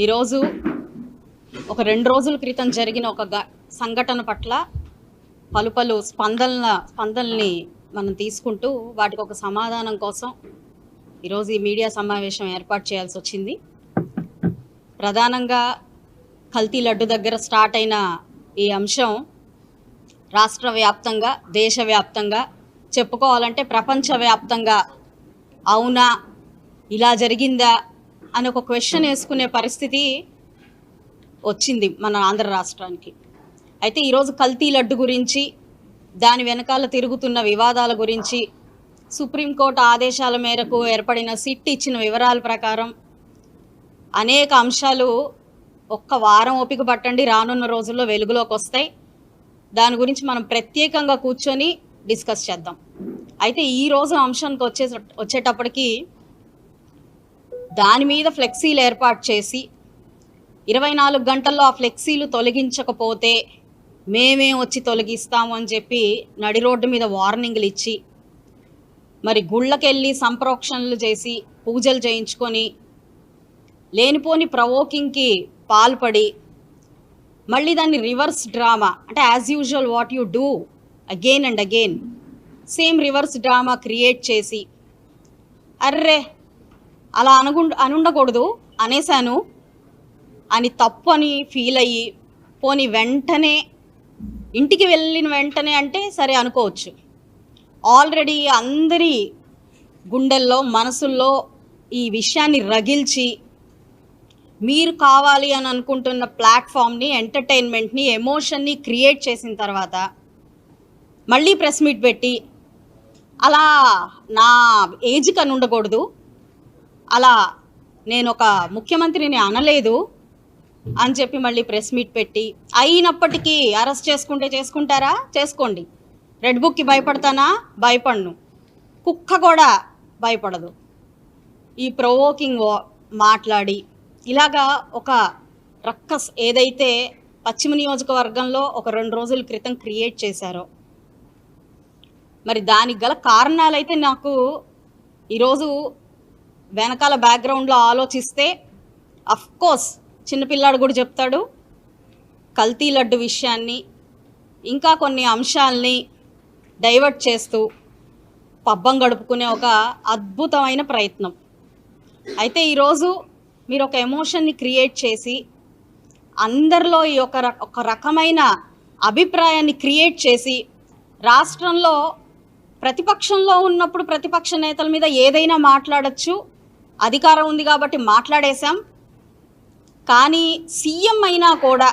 ఈరోజు ఒక 2 రోజుల క్రితం జరిగిన ఒక సంఘటన పట్ల పలు స్పందనల్ని మనం తీసుకుంటూ వాటికి ఒక సమాధానం కోసం ఈరోజు ఈ మీడియా సమావేశం ఏర్పాటు చేయాల్సి వచ్చింది. ప్రధానంగా కల్తీ లడ్డు దగ్గర స్టార్ట్ అయిన ఈ అంశం రాష్ట్ర వ్యాప్తంగా, దేశవ్యాప్తంగా, చెప్పుకోవాలంటే ప్రపంచవ్యాప్తంగా అవునా, ఇలా జరిగిందా అని ఒక క్వశ్చన్ వేసుకునే పరిస్థితి వచ్చింది మన ఆంధ్ర రాష్ట్రానికి. అయితే ఈరోజు కల్తీ లడ్డు గురించి, దాని వెనకాల తిరుగుతున్న వివాదాల గురించి, సుప్రీంకోర్టు ఆదేశాల మేరకు ఏర్పడిన సిట్ ఇచ్చిన వివరాల ప్రకారం అనేక అంశాలు ఒక్క వారం ఓపిక పట్టండి, రానున్న రోజుల్లో వెలుగులోకి వస్తాయి. దాని గురించి మనం ప్రత్యేకంగా కూర్చొని డిస్కస్ చేద్దాం. అయితే ఈరోజు అంశానికి వచ్చేటప్పటికి దాని మీద ఫ్లెక్సీలు ఏర్పాటు చేసి 24 గంటల్లో ఆ ఫ్లెక్సీలు తొలగించకపోతే మేమే వచ్చి తొలగిస్తాము అని చెప్పి నడి రోడ్డు మీద వార్నింగ్లు ఇచ్చి, మరి గుళ్ళకెళ్ళి సంప్రోక్షణలు చేసి పూజలు చేయించుకొని లేనిపోని ప్రవోకింగ్కి పాల్పడి మళ్ళీ దాన్ని రివర్స్ డ్రామా, అంటే as usual what you do again and again, same reverse drama create చేసి అర్రే అలా అనుండకూడదు అనేశాను అని తప్పు అని ఫీల్ అయ్యి, పోనీ వెంటనే ఇంటికి వెళ్ళిన వెంటనే అంటే సరే అనుకోవచ్చు, ఆల్రెడీ అందరి గుండెల్లో మనసుల్లో ఈ విషయాన్ని రగిల్చి మీరు కావాలి అని అనుకుంటున్న ప్లాట్ఫామ్ని, ఎంటర్టైన్మెంట్ని, ఎమోషన్ని క్రియేట్ చేసిన తర్వాత మళ్ళీ ప్రెస్ మీట్ పెట్టి అలా నా ఏజ్కి అని ఉండకూడదు, అలా నేను ఒక ముఖ్యమంత్రిని అనలేదు అని చెప్పి మళ్ళీ ప్రెస్ మీట్ పెట్టి, అయినప్పటికీ అరెస్ట్ చేసుకుంటారా చేసుకోండి, రెడ్ బుక్కి భయపడతానా భయపడను, కుక్క కూడా భయపడదు, ఈ ప్రొవోకింగ్ మాట్లాడి ఇలాగా ఒక రక్కస్ ఏదైతే పశ్చిమ నియోజకవర్గంలో ఒక 2 రోజుల క్రితం క్రియేట్ చేశారో, మరి దానికి గల కారణాలైతే నాకు ఈరోజు వెనకాల బ్యాక్గ్రౌండ్లో ఆలోచిస్తే అఫ్కోర్స్ చిన్నపిల్లాడు కూడా చెప్తాడు, కల్తీ లడ్డు విషయాన్ని ఇంకా కొన్ని అంశాలని డైవర్ట్ చేస్తూ పబ్బం గడుపుకునే ఒక అద్భుతమైన ప్రయత్నం. అయితే ఈరోజు మీరు ఒక ఎమోషన్ని క్రియేట్ చేసి అందరిలో ఈ ఒక రకమైన అభిప్రాయాన్ని క్రియేట్ చేసి, రాష్ట్రంలో ప్రతిపక్షంలో ఉన్నప్పుడు ప్రతిపక్ష నేతల మీద ఏదైనా మాట్లాడచ్చు, అధికారం ఉంది కాబట్టి మాట్లాడేశాం, కానీ సీఎం అయినా కూడా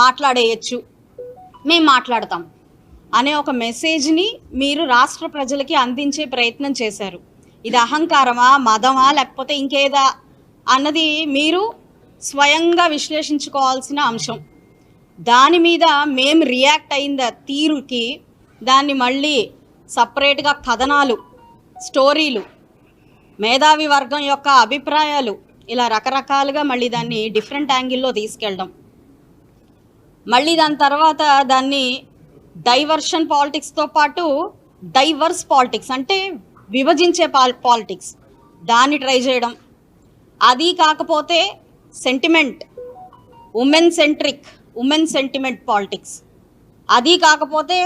మాట్లాడేయచ్చు, మేము మాట్లాడతాం అనే ఒక మెసేజ్ని మీరు రాష్ట్ర ప్రజలకి అందించే ప్రయత్నం చేశారు. ఇది అహంకారమా, మదమా, లేకపోతే ఇంకేదా అన్నది మీరు స్వయంగా విశ్లేషించుకోవాల్సిన అంశం. దాని మీద మేము రియాక్ట్ అయిన తీరుకి దాన్ని మళ్ళీ సపరేట్గా కథనాలు, స్టోరీలు, మేధావి వర్గం యొక్క అభిప్రాయాలు, ఇలా రకరకాలుగా మళ్ళీ దాన్ని డిఫరెంట్ యాంగిల్లో తీసుకెళ్ళడం, మళ్ళీ దాని తర్వాత దాన్ని డైవర్షన్ పాలిటిక్స్తో పాటు డైవర్స్ పాలిటిక్స్, అంటే విభజించే పాలిటిక్స్, దాన్ని ట్రై చేయడం, అది కాకపోతే సెంటిమెంట్, ఉమెన్ సెంటిమెంట్ పాలిటిక్స్, అది కాకపోతే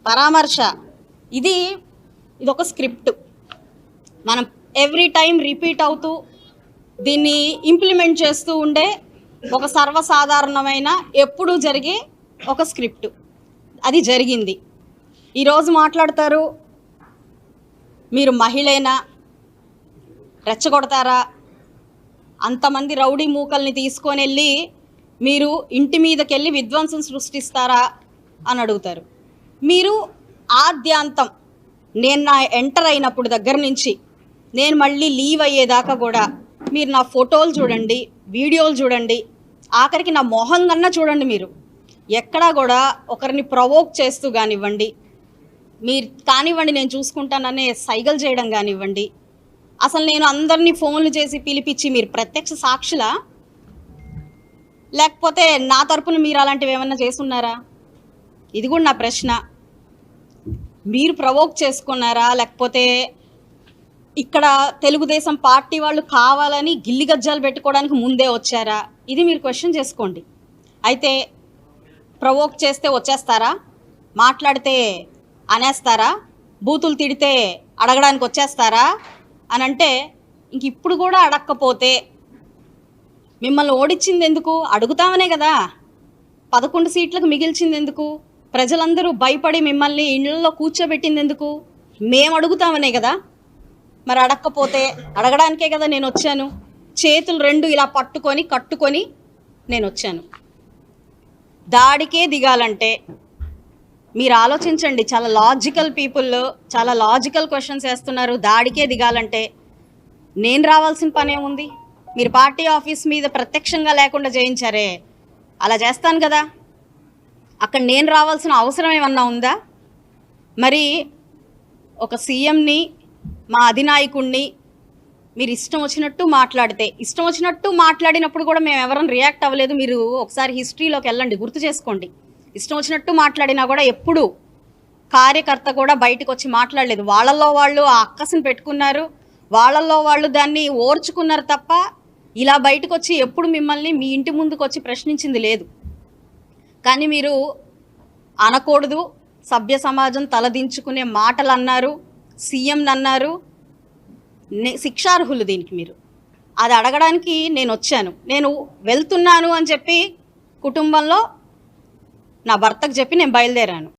పరామర్శ, ఇది ఒక స్క్రిప్ట్ మనం ఎవ్రీ టైం రిపీట్ అవుతూ దీన్ని ఇంప్లిమెంట్ చేస్తూ ఉండే ఒక సర్వసాధారణమైన ఎప్పుడూ జరిగే ఒక స్క్రిప్ట్. అది జరిగింది. ఈరోజు మాట్లాడతారు, మీరు మహిళేనా, రెచ్చగొడతారా, అంతమంది రౌడీ మూకల్ని తీసుకొని వెళ్ళి మీరు ఇంటి మీదకి వెళ్ళి విధ్వంసం సృష్టిస్తారా అని అడుగుతారు. మీరు ఆద్యాంతం నేను నా ఎంటర్ అయినప్పుడు దగ్గర నుంచి నేను మళ్ళీ లీవ్ అయ్యేదాకా కూడా మీరు నా ఫోటోలు చూడండి, వీడియోలు చూడండి, ఆఖరికి నా మొహం కన్నా చూడండి, మీరు ఎక్కడా కూడా ఒకరిని ప్రవోక్ చేస్తూ కానివ్వండి, మీరు కానివ్వండి నేను చూసుకుంటాననే సైగలు చేయడం కానివ్వండి, అసలు నేను అందరినీ ఫోన్లు చేసి పిలిపించి మీరు ప్రత్యక్ష సాక్షులా, లేకపోతే నా తరపున మీరు అలాంటివి ఏమన్నా చేస్తున్నారా? ఇది కూడా నా ప్రశ్న. మీరు ప్రవోక్ చేసుకున్నారా, లేకపోతే ఇక్కడ తెలుగుదేశం పార్టీ వాళ్ళు కావాలని గిల్లి గజ్జాలు పెట్టుకోవడానికి ముందే వచ్చారా? ఇది మీరు క్వశ్చన్ చేసుకోండి. అయితే ప్రవోక్ చేస్తే వచ్చేస్తారా? మాట్లాడితే అనేస్తారా? బూతులు తిడితే అడగడానికి వచ్చేస్తారా అని అంటే ఇంక ఇప్పుడు కూడా అడగకపోతే మిమ్మల్ని ఓడించింది ఎందుకు? అడుగుతామనే కదా. 11 సీట్లకు మిగిల్చింది ఎందుకు? ప్రజలందరూ భయపడి మిమ్మల్ని ఇళ్లలో కూర్చోబెట్టింది ఎందుకు? మేము అడుగుతామనే కదా. మరి అడగకపోతే అడగడానికే కదా నేను వచ్చాను. చేతులు రెండు ఇలా పట్టుకొని కట్టుకొని నేను వచ్చాను. దాడికే దిగాలంటే మీరు ఆలోచించండి. చాలా లాజికల్ పీపుల్, చాలా లాజికల్ క్వశ్చన్స్ వేస్తున్నారు. దాడికే దిగాలంటే నేను రావాల్సిన పనే ఉంది. మీరు పార్టీ ఆఫీస్ మీద ప్రత్యక్షంగా లేకుండా చేయించారే, అలా చేస్తాను కదా. అక్కడ నేను రావాల్సిన అవసరం ఏమన్నా ఉందా? మరి ఒక సీఎంని, మా అధినాయకుడిని మీరు ఇష్టం వచ్చినట్టు మాట్లాడితే, ఇష్టం వచ్చినట్టు మాట్లాడినప్పుడు కూడా మేము ఎవరైనా రియాక్ట్ అవ్వలేదు. మీరు ఒకసారి హిస్టరీలోకి వెళ్ళండి, గుర్తు చేసుకోండి. ఇష్టం వచ్చినట్టు మాట్లాడినా కూడా ఎప్పుడు కార్యకర్త కూడా బయటకు వచ్చి మాట్లాడలేదు. వాళ్ళల్లో వాళ్ళు ఆ అక్కసును పెట్టుకున్నారు, వాళ్ళల్లో వాళ్ళు దాన్ని ఓర్చుకున్నారు తప్ప ఇలా బయటకు వచ్చి ఎప్పుడు మిమ్మల్ని మీ ఇంటి ముందుకు వచ్చి ప్రశ్నించింది లేదు. కానీ మీరు అనకూడదు, సభ్య సమాజం తలదించుకునే మాటలు అన్నారు, సీఎంని అన్నారు, శిక్షార్హులు దీనికి. మీరు అది అడగడానికి నేను వచ్చాను. నేను వెళ్తున్నాను అని చెప్పి కుటుంబంలో నా భర్తకు చెప్పి నేను బయలుదేరాను.